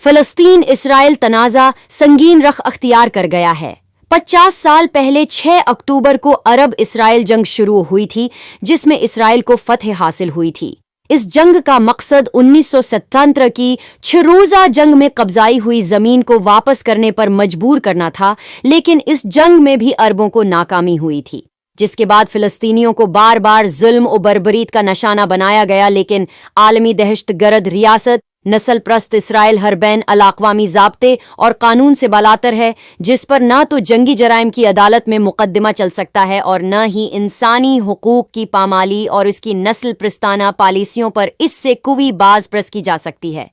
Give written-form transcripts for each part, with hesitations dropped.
فلسطین اسرائیل تنازع سنگین رخ اختیار کر گیا ہے۔ 50 سال پہلے 6 اکتوبر کو عرب اسرائیل جنگ شروع ہوئی تھی، جس میں اسرائیل کو فتح حاصل ہوئی تھی۔ اس جنگ کا مقصد 1977 کی 6 روزہ جنگ میں قبضائی ہوئی زمین کو واپس کرنے پر مجبور کرنا تھا، لیکن اس جنگ میں بھی عربوں کو ناکامی ہوئی تھی، جس کے بعد فلسطینیوں کو بار بار ظلم و بربریت کا نشانہ بنایا گیا۔ لیکن عالمی دہشت گرد ریاست نسل پرست اسرائیل ہر بین الاقوامی ضابطے اور قانون سے بالاتر ہے، جس پر نہ تو جنگی جرائم کی عدالت میں مقدمہ چل سکتا ہے اور نہ ہی انسانی حقوق کی پامالی اور اس کی نسل پرستانہ پالیسیوں پر اس سے قوی باز پرس کی جا سکتی ہے۔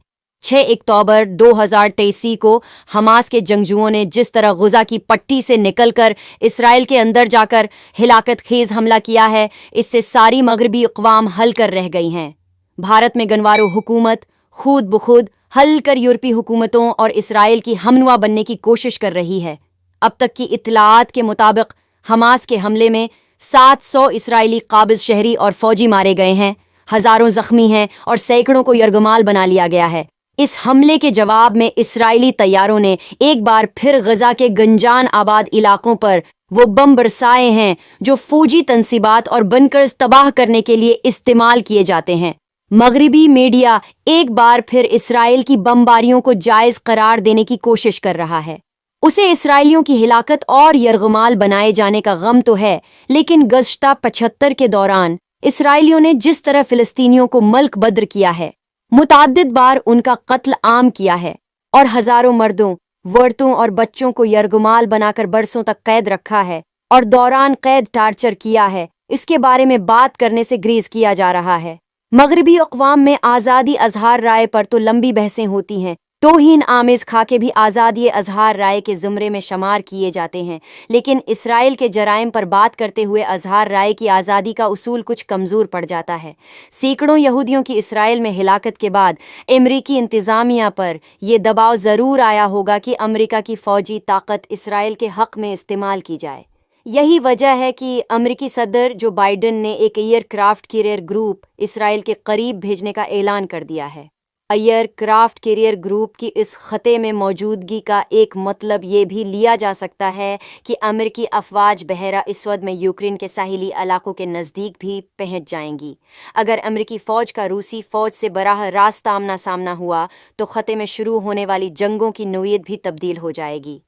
6 اکتوبر 2023 کو حماس کے جنگجوؤں نے جس طرح غزہ کی پٹی سے نکل کر اسرائیل کے اندر جا کر ہلاکت خیز حملہ کیا ہے، اس سے ساری مغربی اقوام ہل کر رہ گئی ہیں۔ بھارت میں گنوارو حکومت خود بخود ہل کر یورپی حکومتوں اور اسرائیل کی ہمنوا بننے کی کوشش کر رہی ہے۔ اب تک کی اطلاعات کے مطابق حماس کے حملے میں 700 اسرائیلی قابض شہری اور فوجی مارے گئے ہیں، ہزاروں زخمی ہیں اور سینکڑوں کو یرغمال بنا لیا گیا ہے۔ اس حملے کے جواب میں اسرائیلی طیاروں نے ایک بار پھر غزہ کے گنجان آباد علاقوں پر وہ بم برسائے ہیں جو فوجی تنصیبات اور بنکرز تباہ کرنے کے لیے استعمال کیے جاتے ہیں۔ مغربی میڈیا ایک بار پھر اسرائیل کی بمباریوں کو جائز قرار دینے کی کوشش کر رہا ہے۔ اسے اسرائیلیوں کی ہلاکت اور یرغمال بنائے جانے کا غم تو ہے، لیکن گزشتہ 75 کے دوران اسرائیلیوں نے جس طرح فلسطینیوں کو ملک بدر کیا ہے، متعدد بار ان کا قتل عام کیا ہے اور ہزاروں مردوں، عورتوں اور بچوں کو یرغمال بنا کر برسوں تک قید رکھا ہے اور دوران قید ٹارچر کیا ہے، اس کے بارے میں بات کرنے سے گریز کیا جا رہا ہے۔ مغربی اقوام میں آزادی اظہار رائے پر تو لمبی بحثیں ہوتی ہیں، توہین آمیز خاکے بھی آزادی اظہار رائے کے زمرے میں شمار کیے جاتے ہیں، لیکن اسرائیل کے جرائم پر بات کرتے ہوئے اظہار رائے کی آزادی کا اصول کچھ کمزور پڑ جاتا ہے۔ سینکڑوں یہودیوں کی اسرائیل میں ہلاکت کے بعد امریکی انتظامیہ پر یہ دباؤ ضرور آیا ہوگا کہ امریکہ کی فوجی طاقت اسرائیل کے حق میں استعمال کی جائے۔ یہی وجہ ہے کہ امریکی صدر جو بائیڈن نے ایک ایئر کرافٹ کیریئر گروپ اسرائیل کے قریب بھیجنے کا اعلان کر دیا ہے۔ ایئر کرافٹ کیریئر گروپ کی اس خطے میں موجودگی کا ایک مطلب یہ بھی لیا جا سکتا ہے کہ امریکی افواج بحیرہ اسود میں یوکرین کے ساحلی علاقوں کے نزدیک بھی پہنچ جائیں گی۔ اگر امریکی فوج کا روسی فوج سے براہ راست آمنا سامنا ہوا تو خطے میں شروع ہونے والی جنگوں کی نوعیت بھی تبدیل ہو جائے گی۔